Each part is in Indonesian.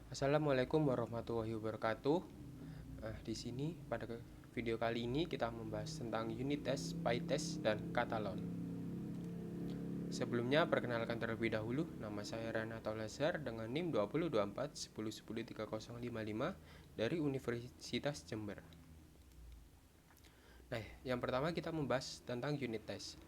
Assalamualaikum warahmatullahi wabarakatuh. Di sini pada video kali ini kita membahas tentang unit test, PyTest, dan Katalon. Sebelumnya perkenalkan terlebih dahulu, nama saya Renato Lazar dengan NIM 2024 10103055 dari Universitas Jember. Nah, yang pertama kita membahas tentang unit test.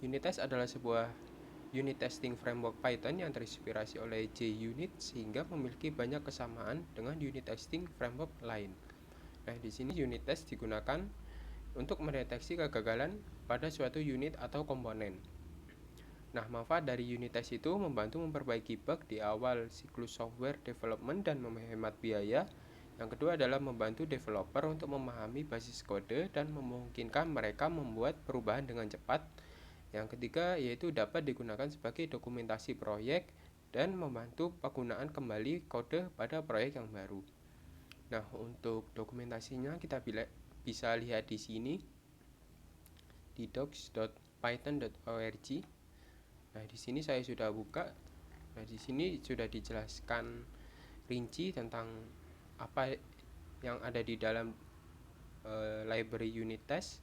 Unit test adalah sebuah unit testing framework Python yang terinspirasi oleh JUnit sehingga memiliki banyak kesamaan dengan unit testing framework lain. Nah, di sini unit test digunakan untuk mendeteksi kegagalan pada suatu unit atau komponen. Nah, manfaat dari unit test itu membantu memperbaiki bug di awal siklus software development dan menghemat biaya. Yang kedua adalah membantu developer untuk memahami basis kode dan memungkinkan mereka membuat perubahan dengan cepat. Yang ketiga yaitu dapat digunakan sebagai dokumentasi proyek dan membantu penggunaan kembali kode pada proyek yang baru. Nah, untuk dokumentasinya kita bisa lihat di sini di docs.python.org. Nah, di sini saya sudah buka. Nah, di sini sudah dijelaskan rinci tentang apa yang ada di dalam library unit test.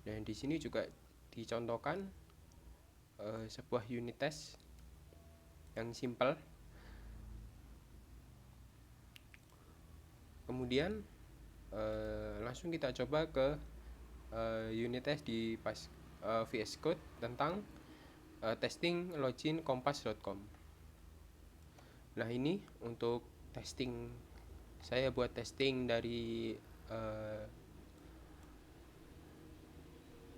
Dan di sini juga dicontohkan sebuah unit test yang simple. Kemudian langsung kita coba ke unit test di VS Code tentang testing login kompas.com. Nah, ini untuk testing, saya buat testing dari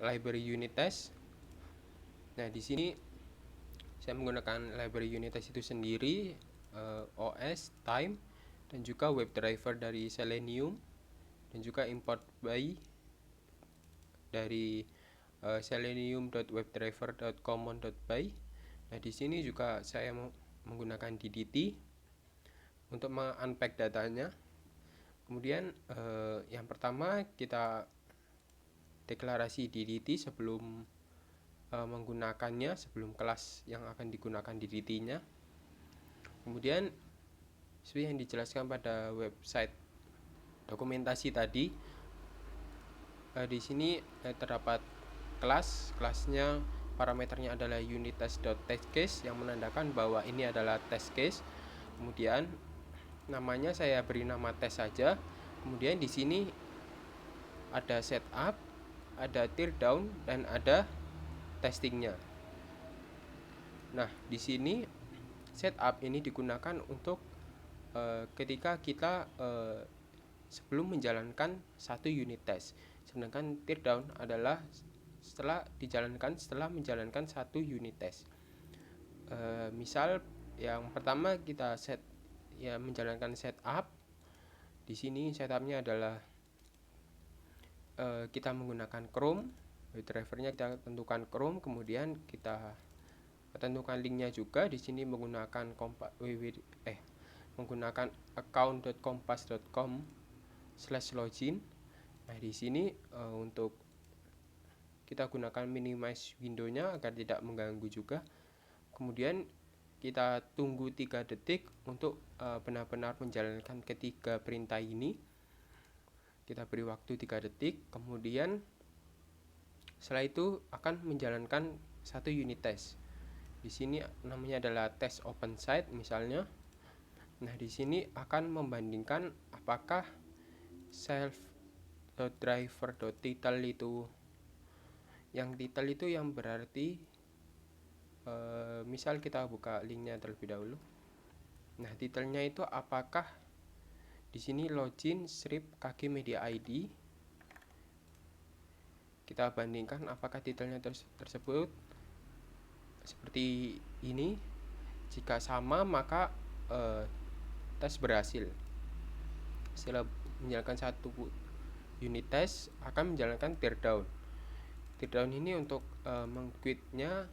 library unit test. Nah, di sini saya menggunakan library unit test itu sendiri, OS, time, dan juga WebDriver dari Selenium, dan juga import by dari selenium.webdriver.common.by. Nah, di sini juga saya menggunakan DDT untuk mengunpack datanya. Kemudian yang pertama kita deklarasi DDT sebelum menggunakannya, sebelum kelas yang akan digunakan DDT-nya. Kemudian seperti yang dijelaskan pada website dokumentasi tadi, di sini terdapat kelasnya parameternya adalah unit_test.testCase yang menandakan bahwa ini adalah test case. Kemudian namanya saya beri nama test saja. Kemudian di sini ada setup, ada teardown, dan ada testingnya. Nah, di sini setup ini digunakan untuk ketika kita sebelum menjalankan satu unit test. Sedangkan teardown adalah setelah menjalankan satu unit test. Misal yang pertama kita menjalankan setup. Di sini setupnya adalah kita menggunakan Chrome. Drivernya kita tentukan Chrome, kemudian kita tentukan linknya juga. Di sini menggunakan account.kompas.com/login. Nah, di sini untuk kita gunakan minimize window-nya agar tidak mengganggu juga. Kemudian kita tunggu 3 detik untuk benar-benar menjalankan ketiga perintah ini. Kita beri waktu 3 detik. Kemudian setelah itu akan menjalankan satu unit test. Di sini namanya adalah test open site misalnya. Nah, di sini akan membandingkan apakah self.driver.title itu, yang title itu yang berarti misal kita buka linknya terlebih dahulu. Nah, titelnya itu apakah di sini login strip kg media id. Kita bandingkan apakah titelnya tersebut seperti ini. Jika sama maka tes berhasil. Setelah menjalankan satu unit test akan menjalankan teardown. Teardown ini untuk meng-quitnya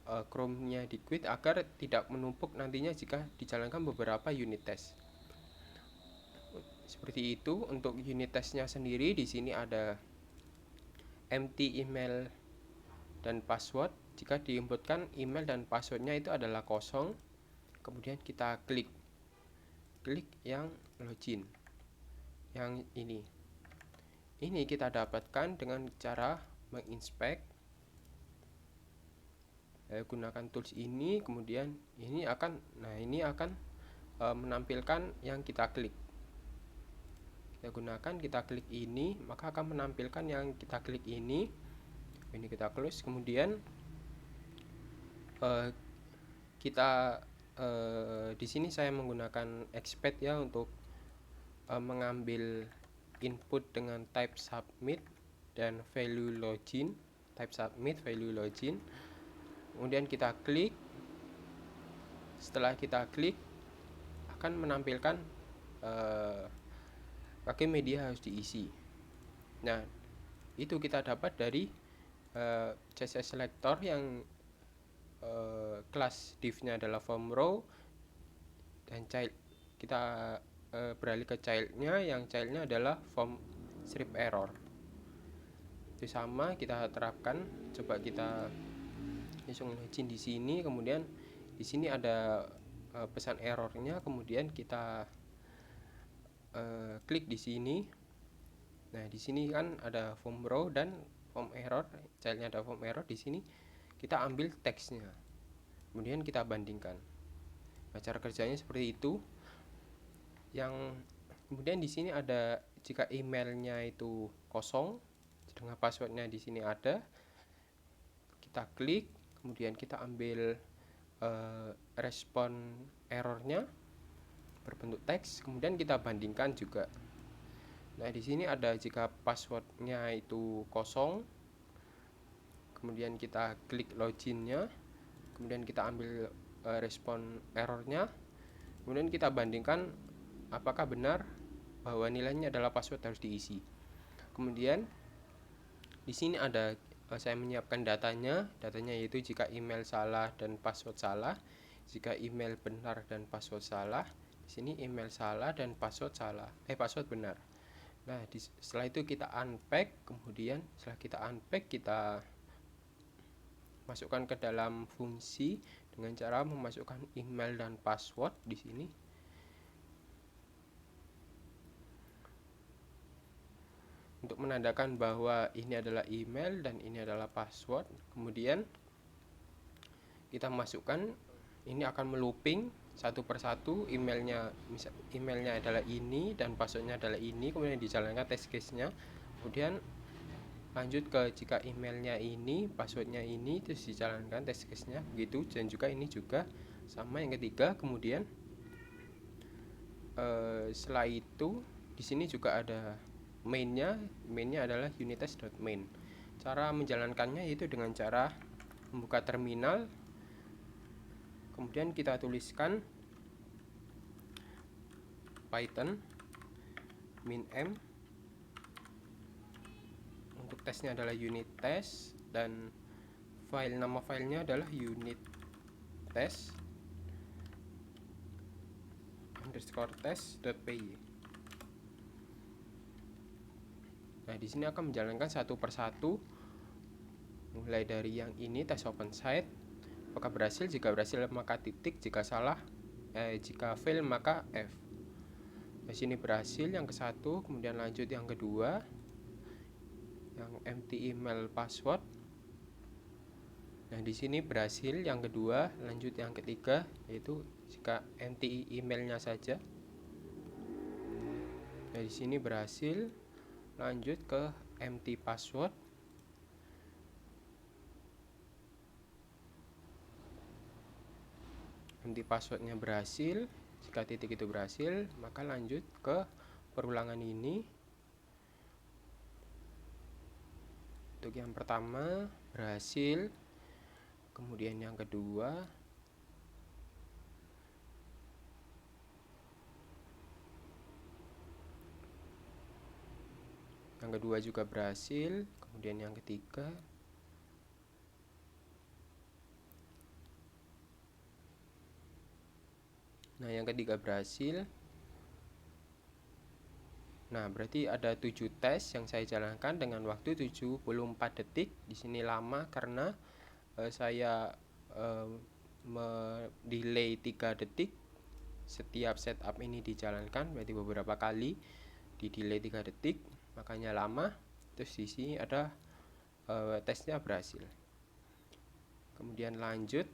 Chrome-nya di quit agar tidak menumpuk nantinya jika dijalankan beberapa unit test. Seperti itu untuk unit testnya sendiri. Di sini ada empty email dan password. Jika diinputkan email dan passwordnya itu adalah kosong, kemudian kita klik klik yang login, yang ini kita dapatkan dengan cara menginspect. Gunakan tools ini, kemudian ini akan menampilkan yang kita klik. Kita klik ini, maka akan menampilkan yang kita klik ini kita close. Kemudian di sini saya menggunakan expect ya untuk mengambil input dengan type submit dan value login. Type submit, value login. Kemudian kita klik. Setelah kita klik, akan menampilkan pakai media harus diisi. Nah, itu kita dapat dari CSS selector yang kelas div-nya adalah form row, dan child kita beralih ke child-nya, yang child-nya adalah form strip error. Itu sama kita terapkan. Coba kita langsung login di sini, kemudian di sini ada pesan errornya, kemudian kita klik di sini. Nah, di sini kan ada form row dan form error, childnya ada form error. Di sini kita ambil teksnya, kemudian kita bandingkan. Nah, cara kerjanya seperti itu. Yang kemudian di sini ada jika emailnya itu kosong, sedangkan passwordnya di sini ada, kita klik, kemudian kita ambil respon errornya berbentuk teks, kemudian kita bandingkan juga. Nah, di sini ada jika passwordnya itu kosong, kemudian kita klik loginnya, kemudian kita ambil respon errornya, kemudian kita bandingkan apakah benar bahwa nilainya adalah password harus diisi. Kemudian di sini ada saya menyiapkan datanya yaitu jika email salah dan password salah, jika email benar dan password salah. Di sini email salah dan password benar. Nah, setelah itu kita unpack, kemudian setelah kita unpack kita masukkan ke dalam fungsi dengan cara memasukkan email dan password di sini. Untuk menandakan bahwa ini adalah email dan ini adalah password. Kemudian kita masukkan, ini akan melooping satu persatu. Emailnya adalah ini dan passwordnya adalah ini, kemudian dijalankan test case-nya. Kemudian lanjut ke jika emailnya ini, passwordnya ini, terus dijalankan test case-nya begitu. Dan juga ini juga sama yang ketiga. Kemudian setelah itu di sini juga ada mainnya adalah unittest.main. Cara menjalankannya yaitu dengan cara membuka terminal, kemudian kita tuliskan Python min-m, untuk tesnya adalah unit test, dan nama filenya adalah unit test _test.py. Nah, di sini akan menjalankan satu persatu, mulai dari yang ini tes open site. Apakah berhasil? Jika berhasil maka titik, jika salah jika fail maka F. Di sini berhasil yang ke satu, kemudian lanjut yang kedua, yang empty email password. Nah, di sini berhasil yang kedua, lanjut yang ketiga, yaitu jika empty emailnya saja. Nah, di sini berhasil, lanjut ke empty password. Empty passwordnya berhasil, jika titik itu berhasil maka lanjut ke perulangan ini. Untuk yang pertama berhasil, kemudian yang kedua, juga berhasil, kemudian yang ketiga, nah yang ketiga berhasil. Nah, berarti ada 7 tes yang saya jalankan dengan waktu 74 detik. Di sini lama karena saya delay 3 detik setiap setup ini dijalankan, berarti beberapa kali, di delay 3 detik, makanya lama. Terus di sini ada tesnya berhasil. Kemudian lanjut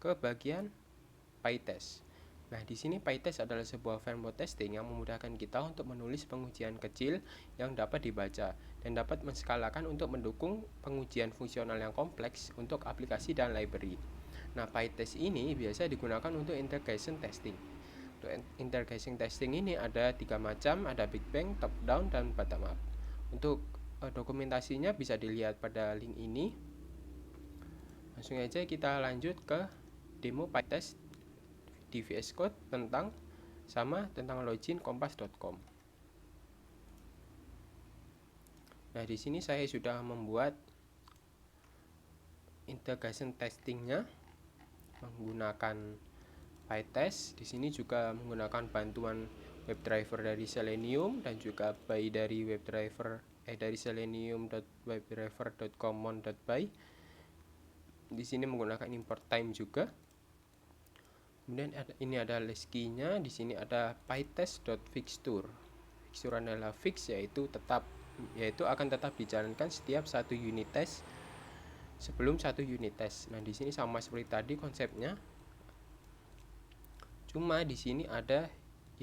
ke bagian PyTest. Nah, di sini PyTest adalah sebuah framework testing yang memudahkan kita untuk menulis pengujian kecil yang dapat dibaca dan dapat menskalakan untuk mendukung pengujian fungsional yang kompleks untuk aplikasi dan library. Nah, PyTest ini biasa digunakan untuk integration testing. Untuk integration testing ini ada 3 macam, ada Big Bang, Top Down, dan Bottom Up. Untuk dokumentasinya bisa dilihat pada link ini. Langsung aja kita lanjut ke demo PyTest di VS Code tentang login kompas.com. Nah, di sini saya sudah membuat integration testingnya menggunakan PyTest. Di sini juga menggunakan bantuan WebDriver dari Selenium dan juga by dari WebDriver dari selenium.webdriver.common.by. Di sini menggunakan import time juga. Kemudian ini ada list key-nya, di sini ada pytest.fixture. Fixture adalah fix, yaitu akan tetap dijalankan setiap satu unit test sebelum satu unit test. Nah, di sini sama seperti tadi konsepnya. Cuma di sini ada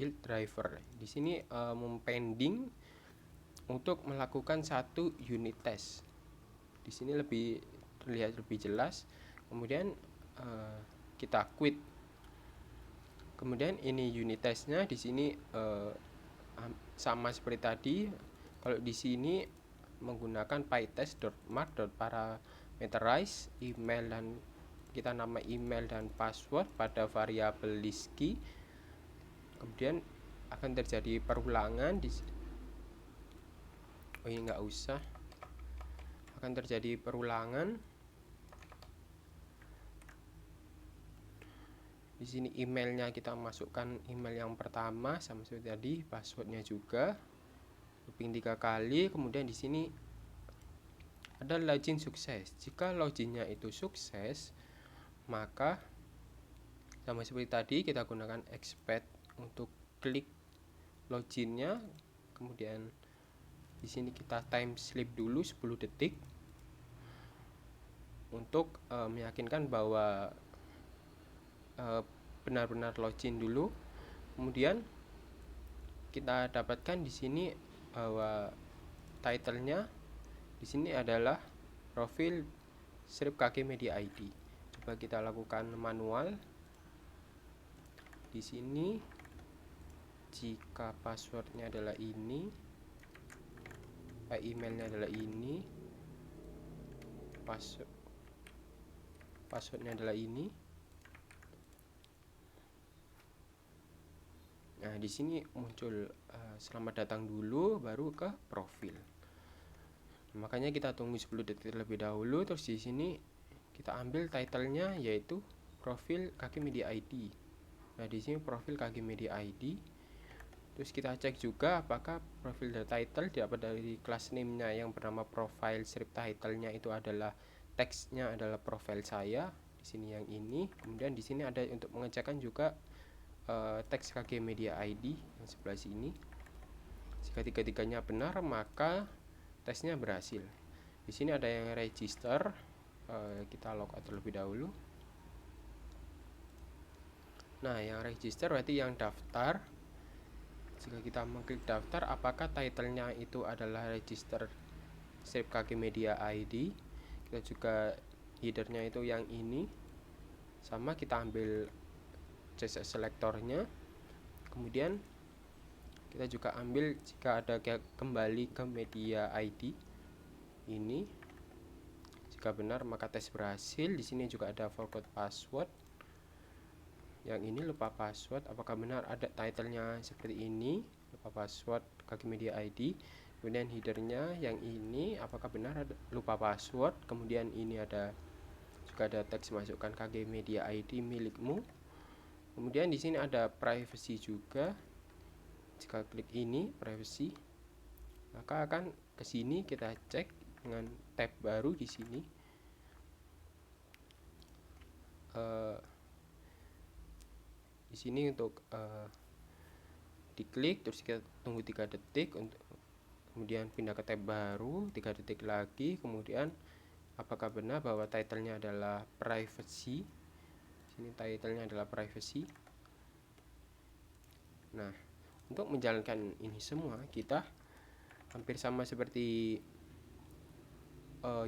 yield driver. Di sini mempending untuk melakukan satu unit test. Di sini terlihat lebih jelas. Kemudian kita quit. Kemudian ini unit testnya di sini sama seperti tadi. Kalau di sini menggunakan pytest.mark.parameterize email, dan kita nama email dan password pada variabel list key. Kemudian akan terjadi perulangan akan terjadi perulangan. Di sini emailnya kita masukkan email yang pertama sama seperti tadi, passwordnya juga looping 3 kali. Kemudian di sini ada login sukses. Jika loginnya itu sukses, maka sama seperti tadi kita gunakan expect untuk klik loginnya. Kemudian di sini kita time sleep dulu 10 detik untuk meyakinkan bahwa benar-benar login dulu. Kemudian kita dapatkan di sini bahwa title-nya di sini adalah profil Script KG Media ID. Coba kita lakukan manual. Di sini jika passwordnya adalah ini, emailnya adalah ini, passwordnya adalah ini. Nah, di sini muncul selamat datang dulu, baru ke profil. Makanya kita tunggu 10 detik terlebih dahulu. Terus di sini kita ambil title-nya, yaitu profil KG Media ID. Nah, di sini profil KG Media ID. Terus kita cek juga apakah profil the title dapat dari class name-nya yang bernama profile script title-nya itu adalah teksnya adalah profil saya. Di sini yang ini. Kemudian di sini ada untuk mengecekkan juga teks KG Media ID yang sebelah sini. Jika tiga-tiganya benar, maka tesnya berhasil. Di sini ada yang register, kita logout terlebih dahulu. Nah, yang register berarti yang daftar. Jika kita mengklik daftar, apakah title-nya itu adalah register script KG Media ID. Kita juga header-nya itu yang ini. Sama, kita ambil CSS selektornya. Kemudian kita juga ambil jika ada kembali ke media ID ini. Jika benar maka tes berhasil. Di sini juga ada forgot password. Yang ini lupa password. Apakah benar ada title-nya seperti ini, lupa password KG Media ID. Kemudian header-nya yang ini, apakah benar ada lupa password. Kemudian ini juga ada teks masukkan KG Media ID milikmu. Kemudian di sini ada privacy juga. Jika klik ini privacy, maka akan ke sini, kita cek dengan tab baru di sini. Di sini untuk diklik terus kita tunggu 3 detik untuk kemudian pindah ke tab baru, 3 detik lagi, kemudian apakah benar bahwa title-nya adalah privacy. Sini title-nya adalah privacy. Nah, untuk menjalankan ini semua kita hampir sama seperti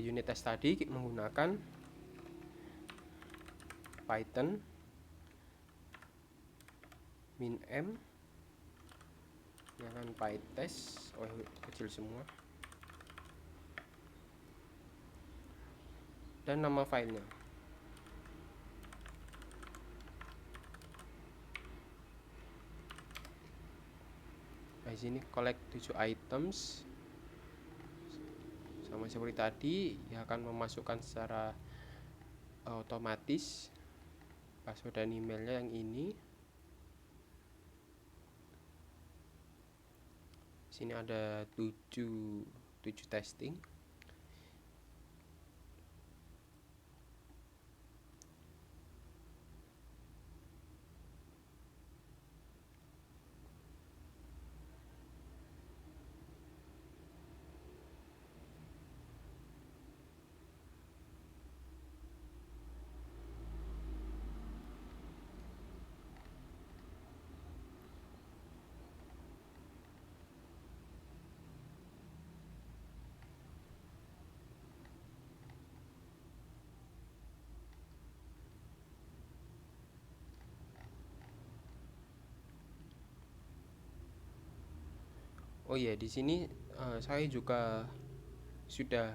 unit test tadi, menggunakan Python min-m dengan pytest, kecil semua, dan nama filenya. Nah, di sini collect 7 items sama seperti tadi, ya akan memasukkan secara otomatis password dan emailnya yang ini. Sini ada 7 testing. Oh iya, di sini saya juga sudah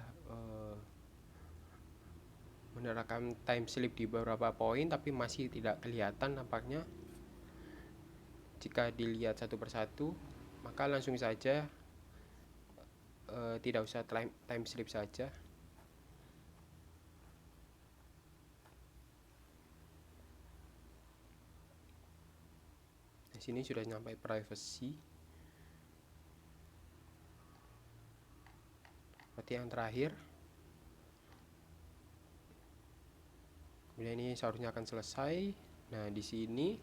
menerapkan time slip di beberapa poin, tapi masih tidak kelihatan nampaknya. Jika dilihat satu persatu, maka langsung saja tidak usah time slip saja. Di sini sudah sampai privacy. Berarti yang terakhir. Kemudian ini seharusnya akan selesai. Nah, di sini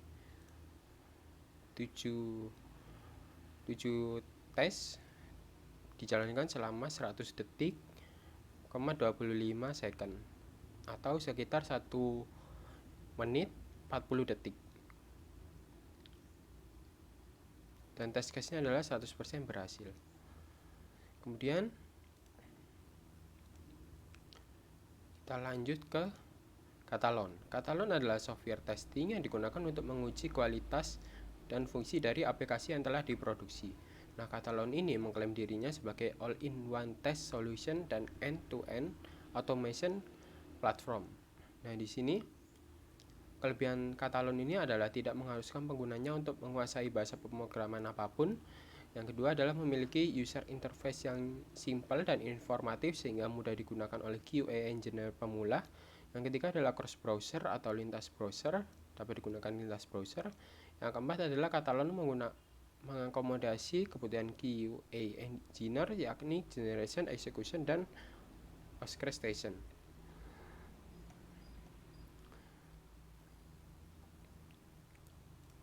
7 tes dijalankan selama 100 detik, 25 second atau sekitar 1 menit 40 detik. Dan test case-nya adalah 100% berhasil. Kemudian kita lanjut ke Catalon. Catalon adalah software testing yang digunakan untuk menguji kualitas dan fungsi dari aplikasi yang telah diproduksi. Nah, Catalon ini mengklaim dirinya sebagai all-in-one test solution dan end-to-end automation platform. Nah, di sini kelebihan Catalon ini adalah tidak mengharuskan penggunanya untuk menguasai bahasa pemrograman apapun. Yang kedua adalah memiliki user interface yang simpel dan informatif sehingga mudah digunakan oleh QA engineer pemula. Yang ketiga adalah cross browser atau lintas browser, dapat digunakan lintas browser. Yang keempat adalah Catalon mengakomodasi kebutuhan QA engineer, yakni generation, execution, dan orchestration.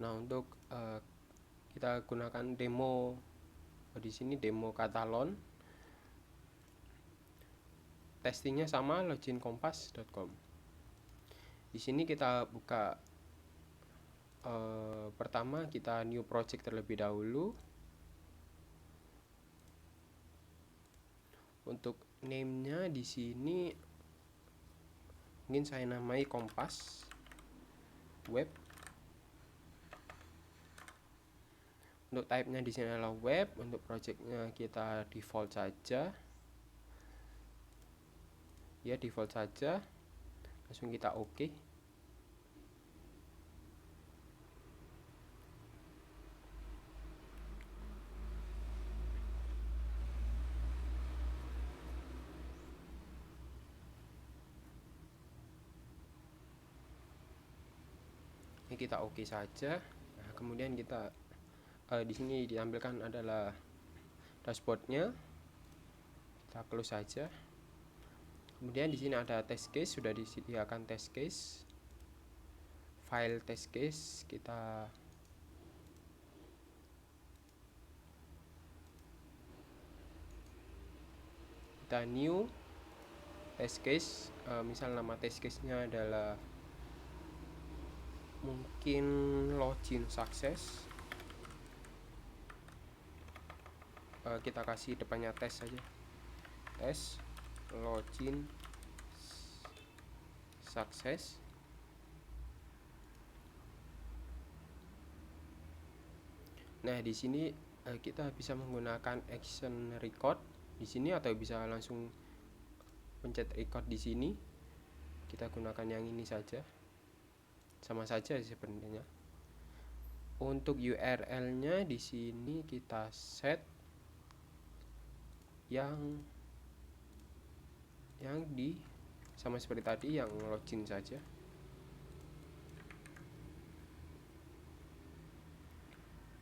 Nah, untuk kita gunakan demo di sini, demo Catalon. Testingnya sama loginkompas.com. Di sini kita buka pertama kita new project terlebih dahulu. Untuk name-nya di sini mungkin saya namai Kompas Web. Untuk type-nya di sini adalah web. Untuk project-nya kita default saja. Ya, default saja. Langsung kita oke. Ini kita oke saja. Nah, kemudian kita di sini ditampilkan adalah dashboardnya. Kita close saja. Kemudian di sini ada test case, sudah disediakan test case file test case, kita new test case. Misal nama test case nya adalah mungkin login success. Kita kasih depannya tes saja, tes login success. Nah, di sini kita bisa menggunakan action record di sini, atau bisa langsung pencet record di sini. Kita gunakan yang ini saja, sama saja sebenarnya. Untuk URL-nya di sini kita set yang di sama seperti tadi, yang login saja.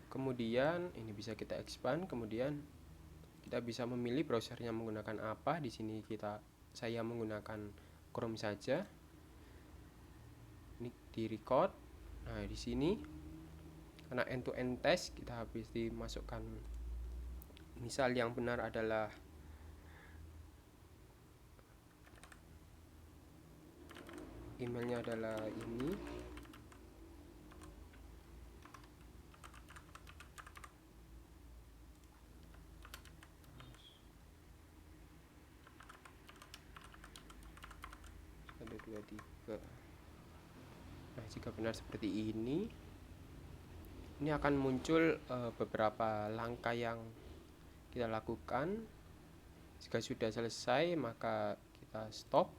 Kemudian ini bisa kita expand, kemudian kita bisa memilih browsernya menggunakan apa. Di sini saya menggunakan Chrome saja. Ini di record. Nah, di sini karena end to end test, kita habis dimasukkan, misal yang benar adalah emailnya adalah ini. Ada 23. Nah, jika benar seperti ini akan muncul beberapa langkah yang kita lakukan. Jika sudah selesai, maka kita stop.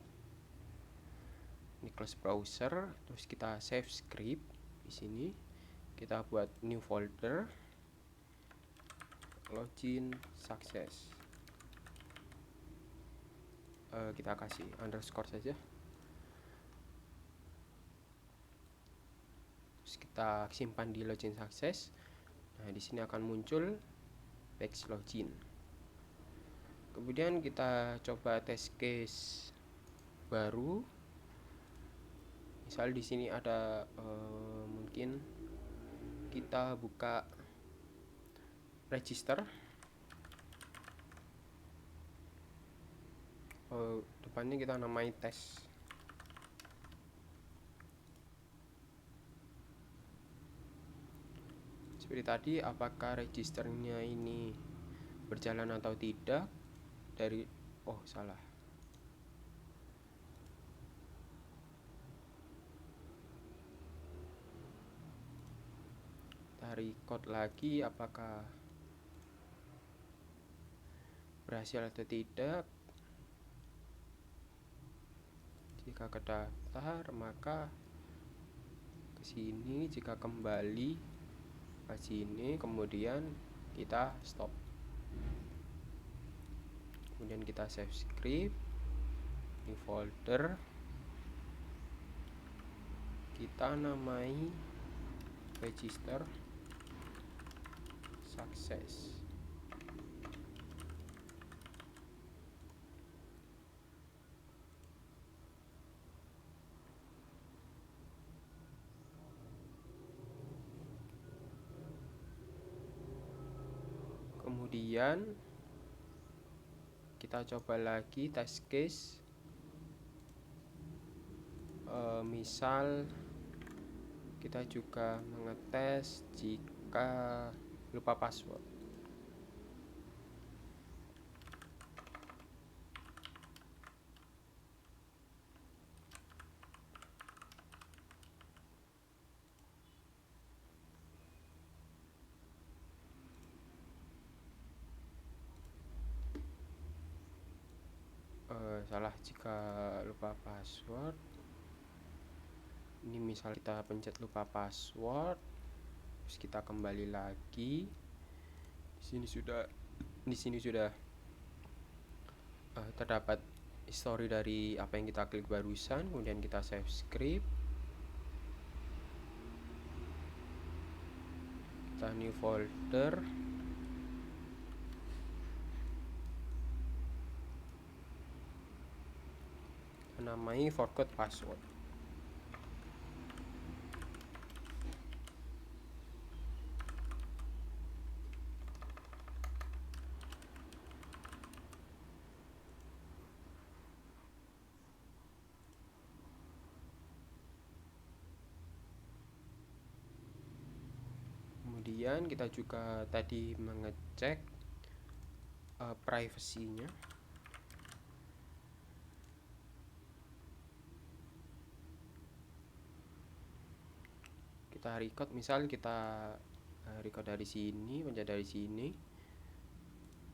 Ini close browser, terus kita save script. Di sini kita buat new folder, login success. Kita kasih underscore saja. Terus kita simpan di login success. Nah, di sini akan muncul page login. Kemudian kita coba test case baru. Misal di sini ada mungkin kita buka register. Depannya kita namai tes. Seperti tadi, apakah registernya ini berjalan atau tidak dari salah. Kita record lagi, apakah berhasil atau tidak. Jika kedaftar, maka ke sini. Jika kembali ke sini, kemudian kita stop. Kemudian kita save script, new folder, kita namai register success. Kemudian kita coba lagi test case. Misal kita juga mengetes jika lupa password. Salah jika lupa password. Ini misal kita pencet lupa password, terus kita kembali lagi. Di sini sudah terdapat history dari apa yang kita klik barusan. Kemudian kita save script, kita new folder, namai forgot password. Kemudian kita juga tadi mengecek privacy-nya. Kita record, misal kita record dari sini, pencet dari sini,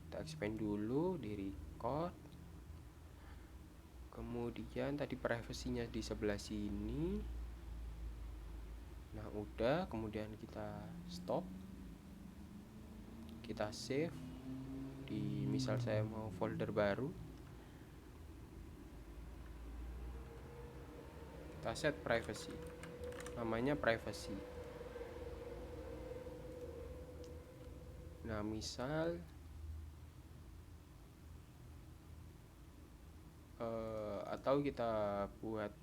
kita expand dulu, di record. Kemudian tadi privacy-nya di sebelah sini. Nah udah, kemudian kita stop, kita save di, misal saya mau folder baru, kita set privacy, namanya privacy. Nah misal atau kita buat,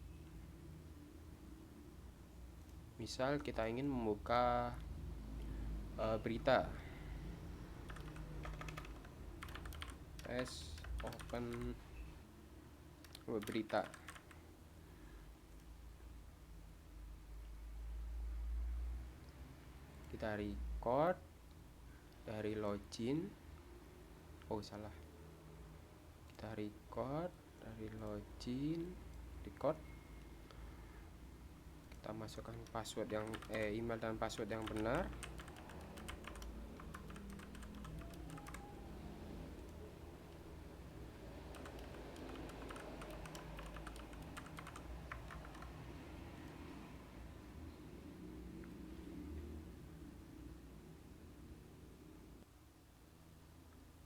misal kita ingin membuka berita, tes open berita. Kita record dari login, salah, kita record dari login, record, kita masukkan password yang email dan password yang benar.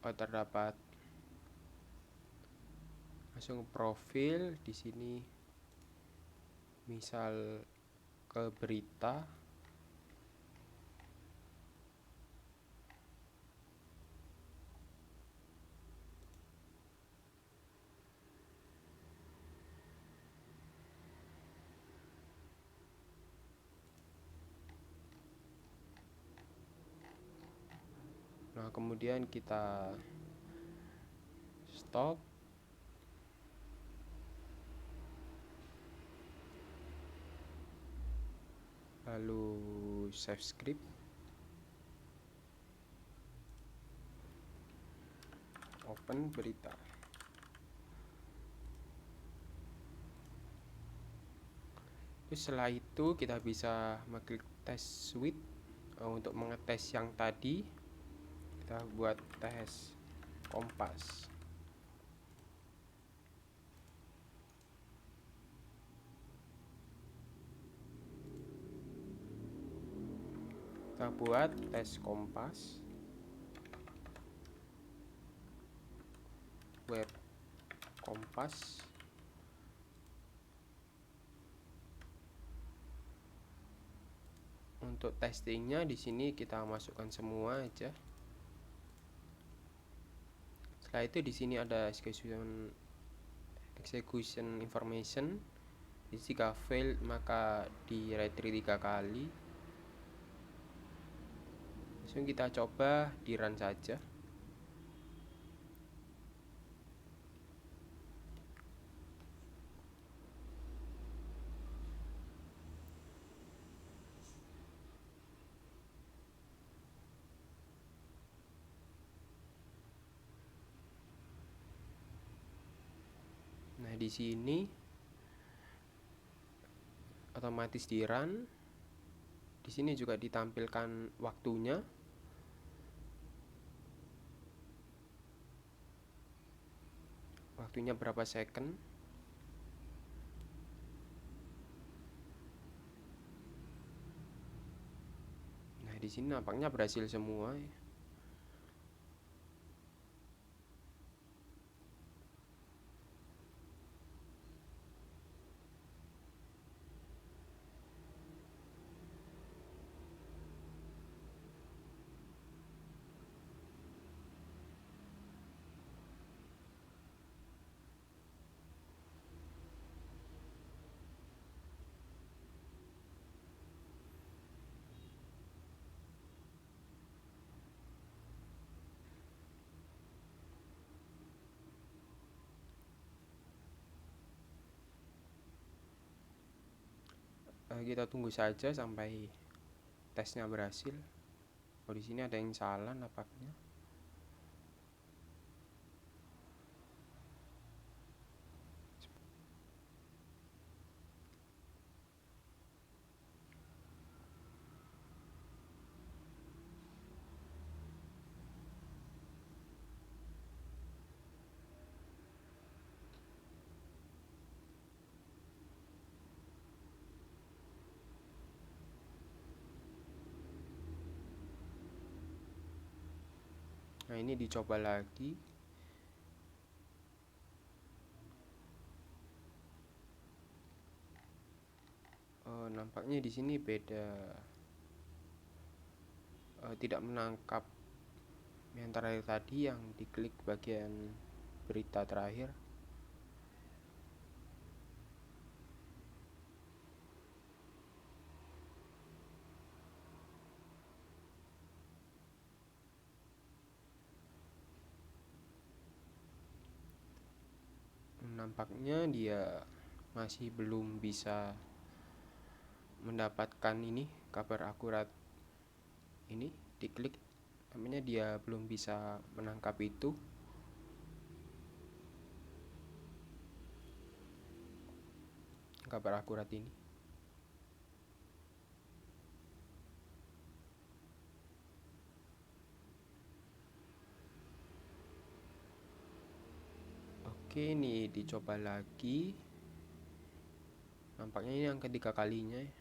Terdapat langsung profil di sini, misal ke berita. Nah kemudian kita stop, lalu save script, open berita. Terus setelah itu kita bisa mengklik test suite untuk mengetes yang tadi. Kita buat tes Kompas. Kita buat tes Kompas, web Kompas. Untuk testingnya di sini kita masukkan semua aja. Setelah itu di sini ada execution information. Jika fail maka di retry 3 kali. Langsung kita coba di run saja. Nah, di sini otomatis di run. Di sini juga ditampilkan waktunya. Waktunya berapa second. Nah, di sini nampaknya berhasil semua ya. Kita tunggu saja sampai tesnya berhasil. Oh, di sini ada yang salah nampaknya. Nah, ini dicoba lagi. Nampaknya di sini beda, tidak menangkap yang terakhir tadi yang diklik bagian berita terakhir. Nampaknya dia masih belum bisa mendapatkan ini kabar akurat. Ini diklik, namanya dia belum bisa menangkap itu. Kabar akurat ini. Oke, ini dicoba lagi. Nampaknya ini yang ketiga kalinya ya.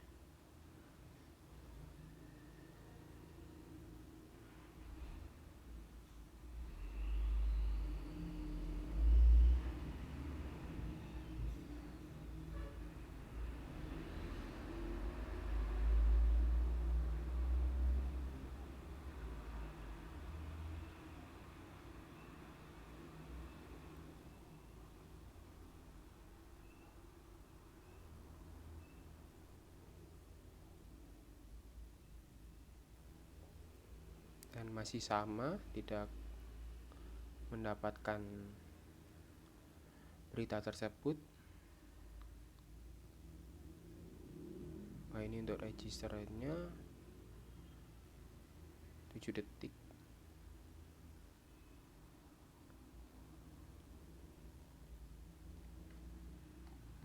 Dan masih sama, tidak mendapatkan berita tersebut. Nah, ini untuk registernya 7 detik.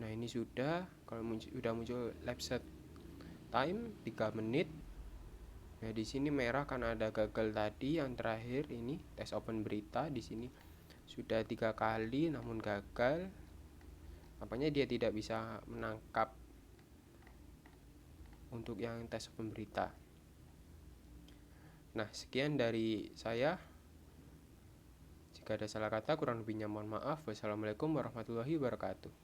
Nah, ini sudah, kalau sudah muncul lapse time 3 menit. Nah, di sini merah karena ada gagal tadi yang terakhir ini tes open berita. Di sini sudah 3 kali namun gagal. Nampaknya dia tidak bisa menangkap untuk yang tes open berita. Nah, sekian dari saya. Jika ada salah kata kurang lebihnya mohon maaf. Wassalamualaikum warahmatullahi wabarakatuh.